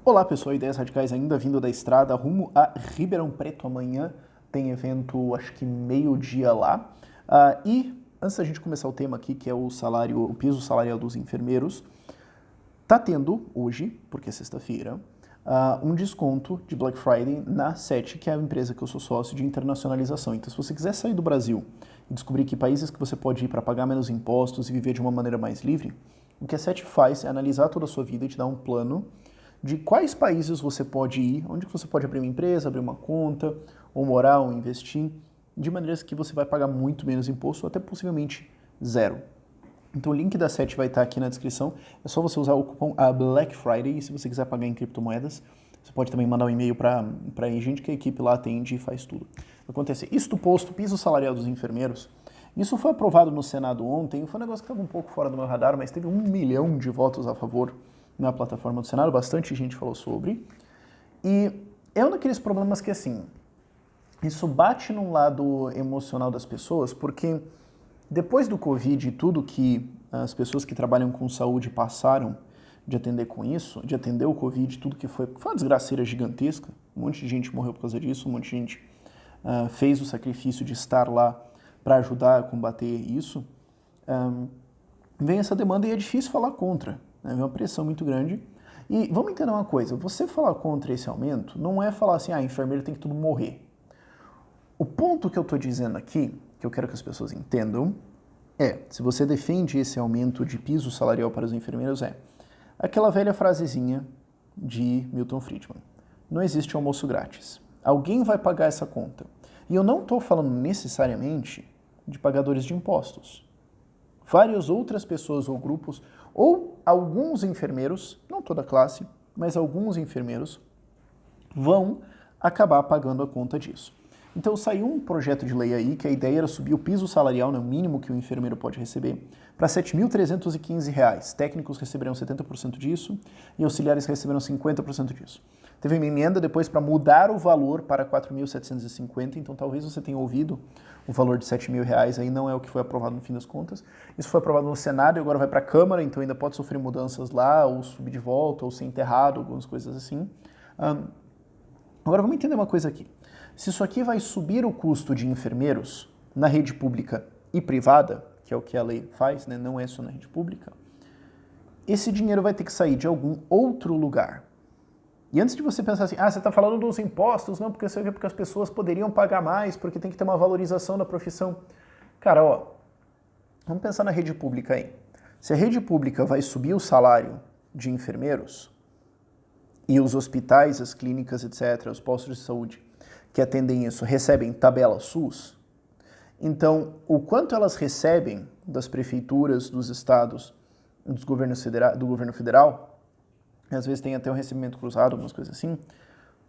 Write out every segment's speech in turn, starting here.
Olá pessoal, Ideias Radicais ainda vindo da estrada rumo a Ribeirão Preto. Amanhã tem evento, acho que meio-dia lá. E antes da gente começar o tema aqui, que é o piso salarial dos enfermeiros, tá tendo hoje, porque é sexta-feira, um desconto de Black Friday na SET, que é a empresa que eu sou sócio de internacionalização. Então, se você quiser sair do Brasil e descobrir que países que você pode ir para pagar menos impostos e viver de uma maneira mais livre, o que a SET faz é analisar toda a sua vida e te dar um plano de quais países você pode ir, onde você pode abrir uma empresa, abrir uma conta, ou morar, ou investir, de maneiras que você vai pagar muito menos imposto, ou até possivelmente zero. Então o link da SET vai estar aqui na descrição, é só você usar o cupom Black Friday, e se você quiser pagar em criptomoedas, você pode também mandar um e-mail para a gente, que a equipe lá atende e faz tudo. Acontece, isto posto, piso salarial dos enfermeiros, isso foi aprovado no Senado ontem, foi um negócio que estava um pouco fora do meu radar, mas teve 1 milhão de votos a favor na plataforma do Senado, bastante gente falou sobre, e é um daqueles problemas que, assim, isso bate num lado emocional das pessoas, porque depois do Covid e tudo que as pessoas que trabalham com saúde passaram de atender com isso, de atender o Covid, tudo que foi uma desgraceira gigantesca, um monte de gente morreu por causa disso, um monte de gente fez o sacrifício de estar lá para ajudar a combater isso, vem essa demanda e é difícil falar contra, né? Vem uma pressão muito grande. E vamos entender uma coisa, você falar contra esse aumento não é falar assim, enfermeiro tem que tudo morrer. O ponto que eu estou dizendo aqui, que eu quero que as pessoas entendam, se você defende esse aumento de piso salarial para os enfermeiros, aquela velha frasezinha de Milton Friedman. Não existe almoço grátis. Alguém vai pagar essa conta. E eu não estou falando necessariamente de pagadores de impostos. Várias outras pessoas ou grupos, ou alguns enfermeiros, não toda a classe, mas alguns enfermeiros, vão acabar pagando a conta disso. Então saiu um projeto de lei aí que a ideia era subir o piso salarial, o mínimo que o enfermeiro pode receber, para R$ 7.315. Técnicos receberão 70% disso e auxiliares receberão 50% disso. Teve uma emenda depois para mudar o valor para 4.750, então talvez você tenha ouvido o valor de R$ 7.000 aí, não é o que foi aprovado no fim das contas. Isso foi aprovado no Senado e agora vai para a Câmara, então ainda pode sofrer mudanças lá, ou subir de volta, ou ser enterrado, algumas coisas assim. Agora vamos entender uma coisa aqui. Se isso aqui vai subir o custo de enfermeiros na rede pública e privada, que é o que a lei faz, né? Não é só na rede pública, esse dinheiro vai ter que sair de algum outro lugar. E antes de você pensar assim, você está falando dos impostos, não, porque as pessoas poderiam pagar mais, porque tem que ter uma valorização da profissão. Cara, vamos pensar na rede pública aí. Se a rede pública vai subir o salário de enfermeiros, e os hospitais, as clínicas, etc., os postos de saúde que atendem isso, recebem tabela SUS, então o quanto elas recebem das prefeituras, dos estados, do governo federal, às vezes tem até um recebimento cruzado, algumas coisas assim,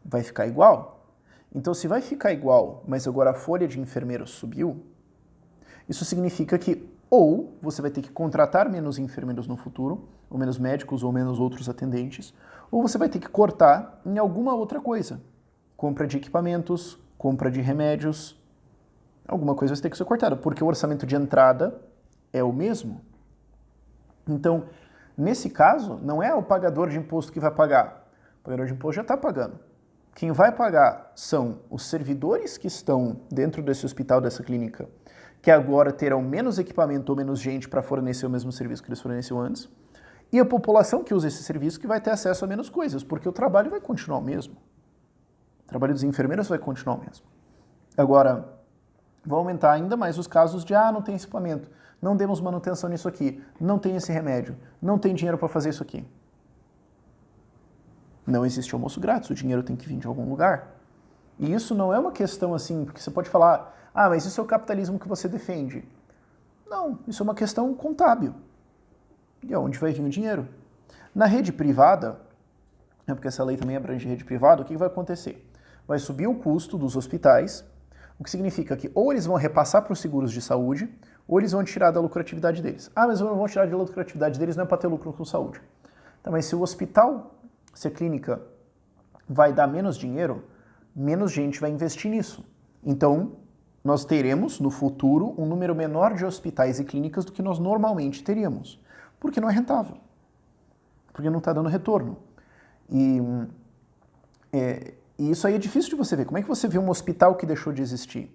vai ficar igual. Então se vai ficar igual, mas agora a folha de enfermeiros subiu, isso significa que ou você vai ter que contratar menos enfermeiros no futuro, ou menos médicos, ou menos outros atendentes, ou você vai ter que cortar em alguma outra coisa. Compra de equipamentos, compra de remédios, alguma coisa vai ter que ser cortada, porque o orçamento de entrada é o mesmo. Então, nesse caso, não é o pagador de imposto que vai pagar. O pagador de imposto já está pagando. Quem vai pagar são os servidores que estão dentro desse hospital, dessa clínica, que agora terão menos equipamento ou menos gente para fornecer o mesmo serviço que eles forneciam antes, e a população que usa esse serviço que vai ter acesso a menos coisas, porque o trabalho vai continuar o mesmo. O trabalho dos enfermeiros vai continuar o mesmo. Agora, vão aumentar ainda mais os casos de, não tem equipamento, não demos manutenção nisso aqui, não tem esse remédio, não tem dinheiro para fazer isso aqui. Não existe almoço grátis, o dinheiro tem que vir de algum lugar. E isso não é uma questão assim, porque você pode falar, mas isso é o capitalismo que você defende. Não, isso é uma questão contábil. E aonde vai vir o dinheiro? Na rede privada, porque essa lei também abrange rede privada, o que vai acontecer? Vai subir o custo dos hospitais, o que significa que ou eles vão repassar para os seguros de saúde, ou eles vão tirar da lucratividade deles. Mas não vão tirar da lucratividade deles, não é para ter lucro com saúde. Tá, mas se o hospital, se a clínica vai dar menos dinheiro, menos gente vai investir nisso. Então, nós teremos, no futuro, um número menor de hospitais e clínicas do que nós normalmente teríamos. Porque não é rentável. Porque não está dando retorno. E, e isso aí é difícil de você ver. Como é que você vê um hospital que deixou de existir?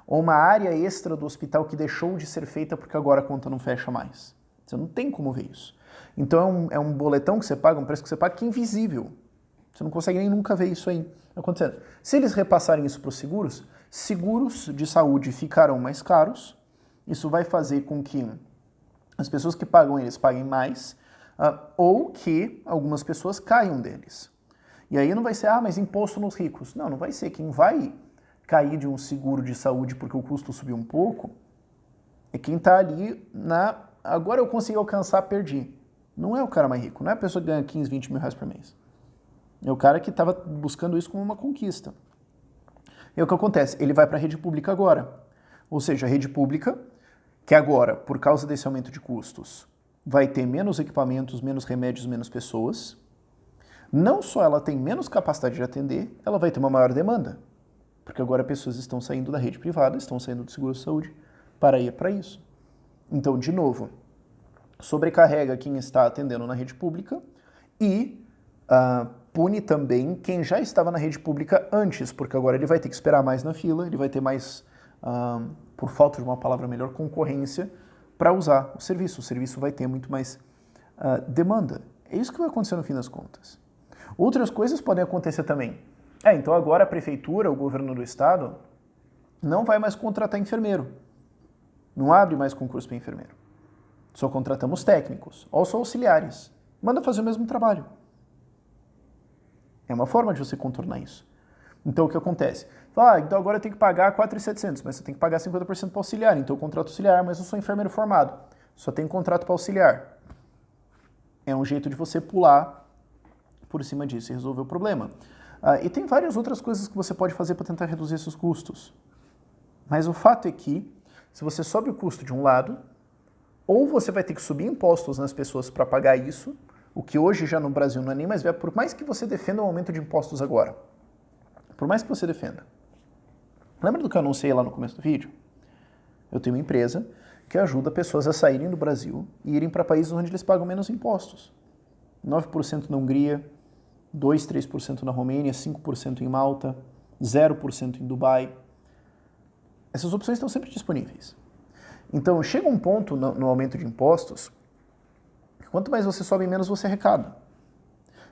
Ou uma área extra do hospital que deixou de ser feita porque agora a conta não fecha mais? Você não tem como ver isso. Então é um boletão que você paga, um preço que você paga que é invisível. Você não consegue nem nunca ver isso aí acontecendo. Se eles repassarem isso para os seguros, seguros de saúde ficarão mais caros. Isso vai fazer com que as pessoas que pagam eles paguem mais, ou que algumas pessoas caiam deles. E aí não vai ser, mas imposto nos ricos. Não, não vai ser. Quem vai cair de um seguro de saúde porque o custo subiu um pouco é quem está ali agora eu consegui alcançar, perdi. Não é o cara mais rico, não é a pessoa que ganha 15, 20 mil reais por mês. É o cara que estava buscando isso como uma conquista. E o que acontece? Ele vai para a rede pública agora. Ou seja, a rede pública, que agora, por causa desse aumento de custos, vai ter menos equipamentos, menos remédios, menos pessoas. Não só ela tem menos capacidade de atender, ela vai ter uma maior demanda. Porque agora pessoas estão saindo da rede privada, estão saindo do seguro-saúde para ir para isso. Então, de novo, sobrecarrega quem está atendendo na rede pública e pune também quem já estava na rede pública antes, porque agora ele vai ter que esperar mais na fila, ele vai ter mais, por falta de uma palavra melhor, concorrência para usar o serviço. O serviço vai ter muito mais demanda. É isso que vai acontecer no fim das contas. Outras coisas podem acontecer também. Então agora a prefeitura, o governo do estado, não vai mais contratar enfermeiro. Não abre mais concurso para enfermeiro. Só contratamos técnicos, ou só auxiliares. Manda fazer o mesmo trabalho. É uma forma de você contornar isso. Então o que acontece? Então agora eu tenho que pagar 4.700, mas você tem que pagar 50% para auxiliar. Então eu contrato auxiliar, mas eu sou enfermeiro formado. Só tem contrato para auxiliar. É um jeito de você pular por cima disso e resolver o problema. E tem várias outras coisas que você pode fazer para tentar reduzir esses custos. Mas o fato é que, se você sobe o custo de um lado, ou você vai ter que subir impostos nas pessoas para pagar isso, o que hoje já no Brasil não é nem mais viável, por mais que você defenda o aumento de impostos agora. Por mais que você defenda. Lembra do que eu anunciei lá no começo do vídeo? Eu tenho uma empresa que ajuda pessoas a saírem do Brasil e irem para países onde eles pagam menos impostos. 9% na Hungria, 2, 3% na Romênia, 5% em Malta, 0% em Dubai. Essas opções estão sempre disponíveis. Então, chega um ponto no aumento de impostos, que quanto mais você sobe, menos você arrecada.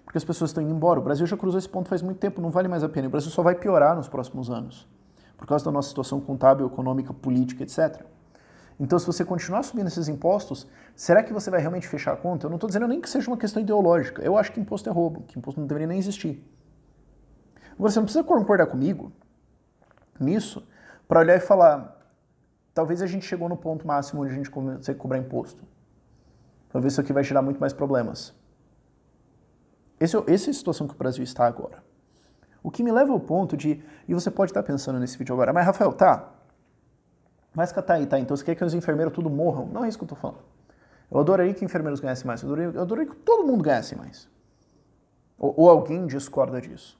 Porque as pessoas estão indo embora. O Brasil já cruzou esse ponto faz muito tempo, não vale mais a pena. O Brasil só vai piorar nos próximos anos, por causa da nossa situação contábil, econômica, política, etc. Então, se você continuar subindo esses impostos, será que você vai realmente fechar a conta? Eu não estou dizendo nem que seja uma questão ideológica. Eu acho que imposto é roubo, que imposto não deveria nem existir. Agora, você não precisa concordar comigo nisso para olhar e falar, talvez a gente chegou no ponto máximo onde a gente consegue cobrar imposto. Talvez isso aqui vai gerar muito mais problemas. Essa é a situação que o Brasil está agora. O que me leva ao ponto de, e você pode estar pensando nesse vídeo agora, mas Rafael, mas tá aí, então você quer que os enfermeiros tudo morram? Não é isso que eu tô falando. Eu adoraria que enfermeiros ganhassem mais, eu adoraria que todo mundo ganhasse mais. Ou alguém discorda disso.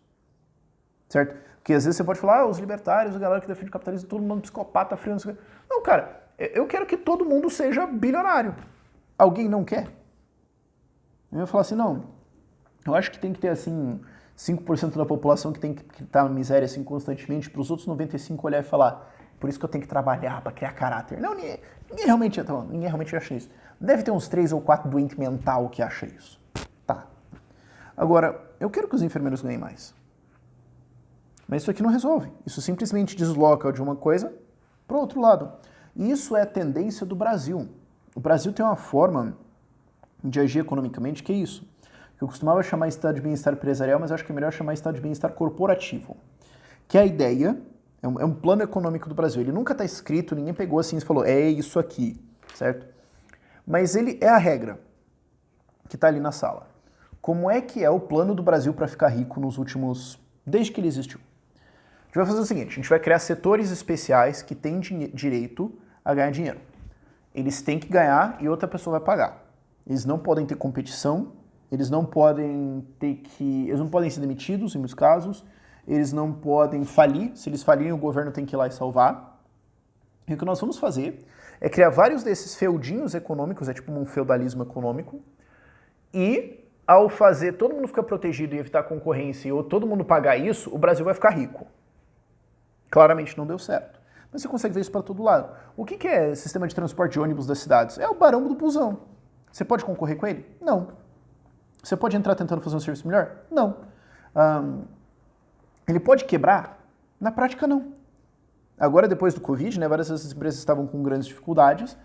Certo? Porque às vezes você pode falar, os libertários, a galera que defende o capitalismo, todo mundo psicopata, frio, não sei o quê. Não, cara, eu quero que todo mundo seja bilionário. Alguém não quer? Eu ia falar assim, não, eu acho que tem que ter, assim, 5% da população que tem que estar na miséria, assim, constantemente, para os outros 95% olhar e falar, por isso que eu tenho que trabalhar, para criar caráter. Não, ninguém realmente acha isso. Deve ter uns 3 ou 4 doentes mental que acha isso. Tá. Agora, eu quero que os enfermeiros ganhem mais. Mas isso aqui não resolve. Isso simplesmente desloca de uma coisa para o outro lado. E isso é a tendência do Brasil. O Brasil tem uma forma de agir economicamente que é isso. Eu costumava chamar estado de bem-estar empresarial, mas acho que é melhor chamar estado de bem-estar corporativo. Que é a ideia, é um plano econômico do Brasil. Ele nunca está escrito, ninguém pegou assim e falou, é isso aqui, certo? Mas ele é a regra que está ali na sala. Como é que é o plano do Brasil para ficar rico desde que ele existiu? A gente vai fazer o seguinte, a gente vai criar setores especiais que têm direito a ganhar dinheiro. Eles têm que ganhar e outra pessoa vai pagar. Eles não podem ter competição, eles não podem ser demitidos em muitos casos, eles não podem falir, se eles falirem o governo tem que ir lá e salvar. E o que nós vamos fazer é criar vários desses feudinhos econômicos, é tipo um feudalismo econômico, e ao fazer todo mundo ficar protegido e evitar concorrência ou todo mundo pagar isso, o Brasil vai ficar rico. Claramente não deu certo. Mas você consegue ver isso para todo lado. O que é sistema de transporte de ônibus das cidades? É o barão do busão. Você pode concorrer com ele? Não. Você pode entrar tentando fazer um serviço melhor? Não. Ele pode quebrar? Na prática, não. Agora, depois do Covid, né, várias dessas empresas estavam com grandes dificuldades,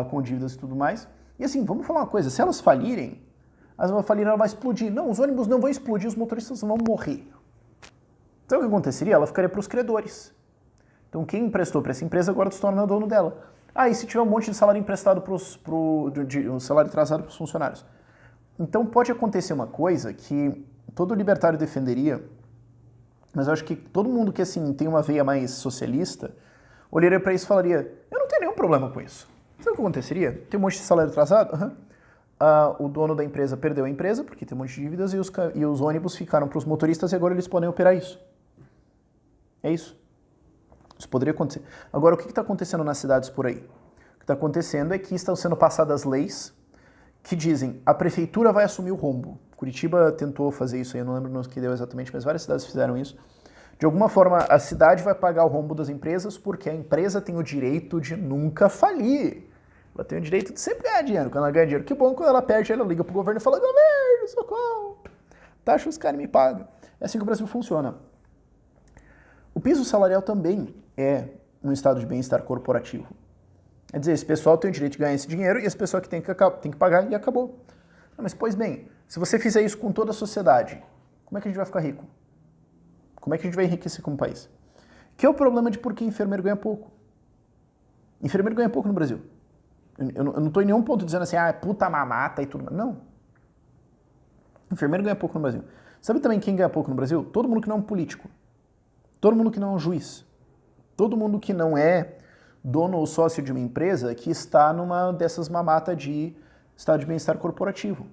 com dívidas e tudo mais. E assim, vamos falar uma coisa, se elas falirem, ela vai explodir. Não, os ônibus não vão explodir, os motoristas vão morrer. Então o que aconteceria? Ela ficaria para os credores. Então quem emprestou para essa empresa agora se torna dono dela. E se tiver um monte de salário emprestado um salário atrasado para os funcionários? Então pode acontecer uma coisa que todo libertário defenderia, mas eu acho que todo mundo que assim tem uma veia mais socialista olharia para isso e falaria, eu não tenho nenhum problema com isso. Sabe o que aconteceria? Tem um monte de salário atrasado? O dono da empresa perdeu a empresa, porque tem um monte de dívidas, e os ônibus ficaram para os motoristas e agora eles podem operar isso. É isso. Isso poderia acontecer. Agora, o que está acontecendo nas cidades por aí? O que está acontecendo é que estão sendo passadas leis que dizem a prefeitura vai assumir o rombo. Curitiba tentou fazer isso aí, eu não lembro no que deu exatamente, mas várias cidades fizeram isso. De alguma forma, a cidade vai pagar o rombo das empresas porque a empresa tem o direito de nunca falir. Ela tem o direito de sempre ganhar dinheiro. Quando ela ganha dinheiro, que bom. Quando ela perde, ela liga pro governo e fala, governo, socorro. Taxa os caras me pagam. É assim que o Brasil funciona. O piso salarial também é um estado de bem-estar corporativo. Quer dizer, esse pessoal tem o direito de ganhar esse dinheiro e esse pessoal que tem que pagar e acabou. Mas, pois bem, se você fizer isso com toda a sociedade, como é que a gente vai ficar rico? Como é que a gente vai enriquecer como país? Que é o problema de por que enfermeiro ganha pouco. Enfermeiro ganha pouco no Brasil. Eu não estou em nenhum ponto dizendo assim, puta mamata e tudo mais. Não. Enfermeiro ganha pouco no Brasil. Sabe também quem ganha pouco no Brasil? Todo mundo que não é um político. Todo mundo que não é um juiz. Todo mundo que não é dono ou sócio de uma empresa que está numa dessas mamatas de estado de bem-estar corporativo.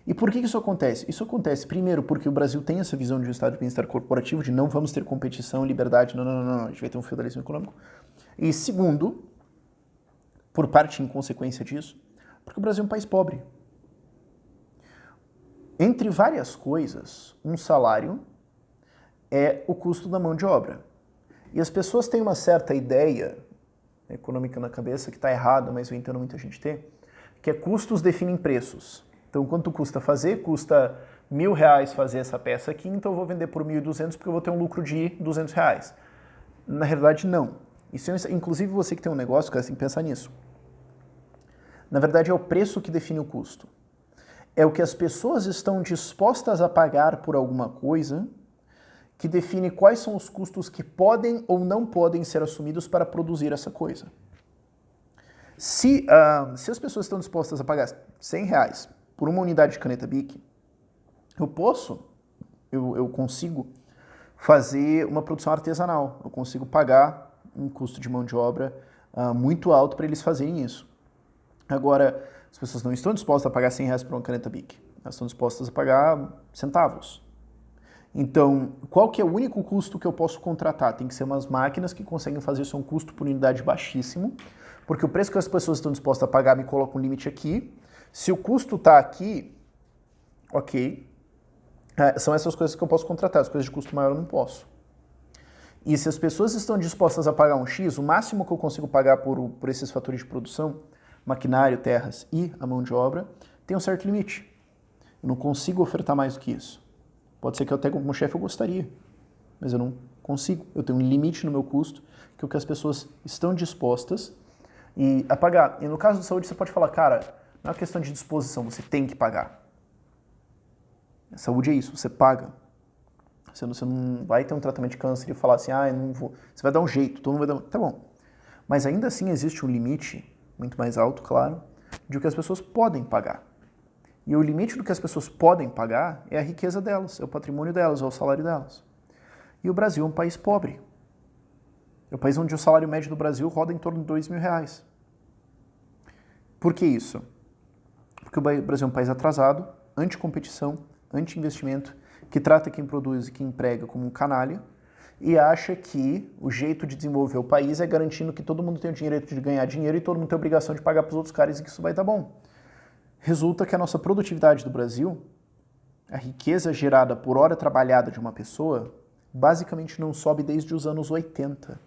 E por que isso acontece? Isso acontece, primeiro, porque o Brasil tem essa visão de um estado de bem-estar corporativo, de não vamos ter competição, liberdade, não, a gente vai ter um feudalismo econômico. E segundo, por parte em consequência disso, porque o Brasil é um país pobre. Entre várias coisas, um salário é o custo da mão de obra. E as pessoas têm uma certa ideia econômica na cabeça, que está errada, mas eu entendo muita gente ter, que é custos definem preços. Então, quanto custa fazer? Custa R$1.000 fazer essa peça aqui, então eu vou vender por 1.200 porque eu vou ter um lucro de R$200. Na realidade, não. Isso, inclusive, você que tem um negócio, cara, tem que pensar nisso. Na verdade, é o preço que define o custo. É o que as pessoas estão dispostas a pagar por alguma coisa que define quais são os custos que podem ou não podem ser assumidos para produzir essa coisa. Se as pessoas estão dispostas a pagar R$100 por uma unidade de caneta Bic, eu consigo fazer uma produção artesanal, eu consigo pagar um custo de mão de obra muito alto para eles fazerem isso. Agora, as pessoas não estão dispostas a pagar R$100 por uma caneta Bic, elas estão dispostas a pagar centavos. Então, qual que é o único custo que eu posso contratar? Tem que ser umas máquinas que conseguem fazer isso a um custo por unidade baixíssimo, porque o preço que as pessoas estão dispostas a pagar me coloca um limite aqui. Se o custo está aqui, ok, são essas coisas que eu posso contratar, as coisas de custo maior eu não posso. E se as pessoas estão dispostas a pagar um X, o máximo que eu consigo pagar por esses fatores de produção, maquinário, terras e a mão de obra, tem um certo limite. Eu não consigo ofertar mais do que isso. Pode ser que eu até como chefe eu gostaria, mas eu não consigo. Eu tenho um limite no meu custo, que é o que as pessoas estão dispostas a pagar. E no caso da saúde você pode falar, cara, não é uma questão de disposição, você tem que pagar. A saúde é isso, você paga. Você não vai ter um tratamento de câncer e falar assim, eu não vou. Você vai dar um jeito, todo mundo vai dar Tá bom. Mas ainda assim existe um limite, muito mais alto, claro, de o que as pessoas podem pagar. E o limite do que as pessoas podem pagar é a riqueza delas, é o patrimônio delas, é o salário delas. E o Brasil é um país pobre. É um país onde o salário médio do Brasil roda em torno de R$2.000. Por que isso? Porque o Brasil é um país atrasado, anti-competição, anti-investimento, que trata quem produz e quem emprega como um canalha e acha que o jeito de desenvolver o país é garantindo que todo mundo tem o direito de ganhar dinheiro e todo mundo tem a obrigação de pagar para os outros caras e que isso vai dar bom. resulta que a nossa produtividade do Brasil, a riqueza gerada por hora trabalhada de uma pessoa, basicamente não sobe desde os anos 80.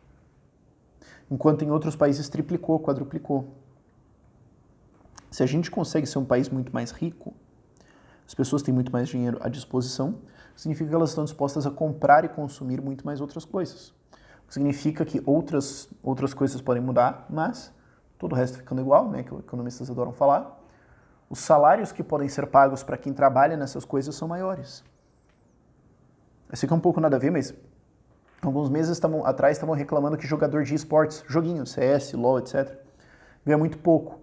Enquanto em outros países triplicou, quadruplicou. Se a gente consegue ser um país muito mais rico, as pessoas têm muito mais dinheiro à disposição, significa que elas estão dispostas a comprar e consumir muito mais outras coisas. Significa que outras coisas podem mudar, mas todo o resto ficando igual, né, que os economistas adoram falar. Os salários que podem ser pagos para quem trabalha nessas coisas são maiores. Eu sei que é um pouco nada a ver, mas alguns meses atrás estavam reclamando que jogador de esportes, joguinho, CS, LoL, etc., ganha muito pouco.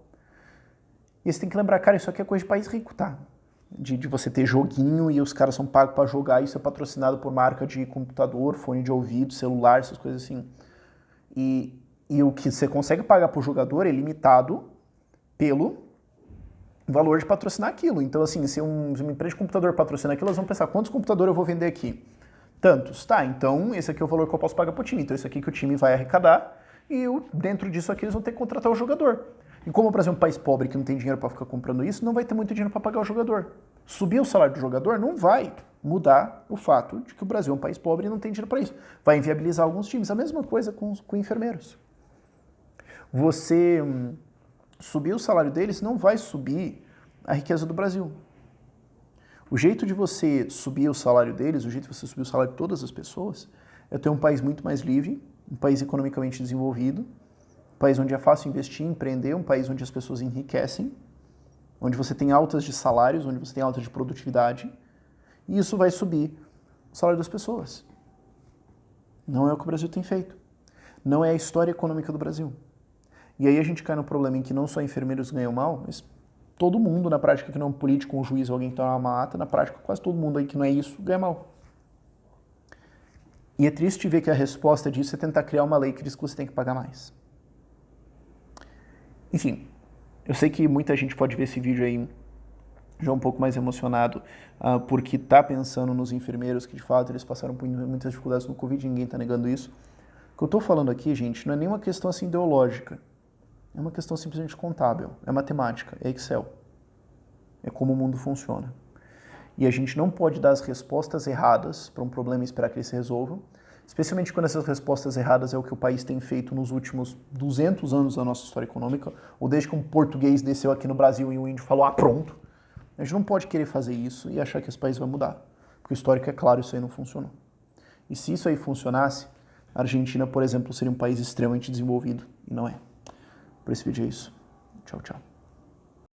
E você tem que lembrar, cara, isso aqui é coisa de país rico, tá? De você ter joguinho e os caras são pagos para jogar, isso é patrocinado por marca de computador, fone de ouvido, celular, essas coisas assim. E o que você consegue pagar pro jogador é limitado pelo valor de patrocinar aquilo. Então, assim, se uma empresa de computador patrocina aquilo, elas vão pensar, quantos computadores eu vou vender aqui? Tantos. Tá, então esse aqui é o valor que eu posso pagar pro time. Então, esse aqui que o time vai arrecadar e dentro disso aqui eles vão ter que contratar o jogador. E como o Brasil é um país pobre que não tem dinheiro para ficar comprando isso, não vai ter muito dinheiro para pagar o jogador. Subir o salário do jogador não vai mudar o fato de que o Brasil é um país pobre e não tem dinheiro para isso. Vai inviabilizar alguns times. A mesma coisa com enfermeiros. Você subir o salário deles não vai subir a riqueza do Brasil. O jeito de você subir o salário deles, o jeito de você subir o salário de todas as pessoas, é ter um país muito mais livre, um país economicamente desenvolvido, um país onde é fácil investir, empreender, um país onde as pessoas enriquecem, onde você tem altas de salários, onde você tem alta de produtividade, e isso vai subir o salário das pessoas. Não é o que o Brasil tem feito. Não é a história econômica do Brasil. E aí a gente cai no problema em que não só enfermeiros ganham mal, mas todo mundo, na prática, que não é um político, um juiz, alguém que está numa ata, na prática, quase todo mundo aí que não é isso, ganha mal. E é triste ver que a resposta disso é tentar criar uma lei que diz que você tem que pagar mais. Enfim, eu sei que muita gente pode ver esse vídeo aí já um pouco mais emocionado, porque está pensando nos enfermeiros que, de fato, eles passaram por muitas dificuldades no Covid, ninguém está negando isso. O que eu estou falando aqui, gente, não é nenhuma questão assim ideológica. É uma questão simplesmente contábil, é matemática, é Excel. É como o mundo funciona. E a gente não pode dar as respostas erradas para um problema e esperar que eles se resolvam, especialmente quando essas respostas erradas é o que o país tem feito nos últimos 200 anos da nossa história econômica, ou desde que um português desceu aqui no Brasil e um índio falou, pronto. A gente não pode querer fazer isso e achar que esse país vai mudar, porque o histórico é claro, isso aí não funcionou. E se isso aí funcionasse, a Argentina, por exemplo, seria um país extremamente desenvolvido, e não é. Por esse vídeo é isso. Tchau, tchau.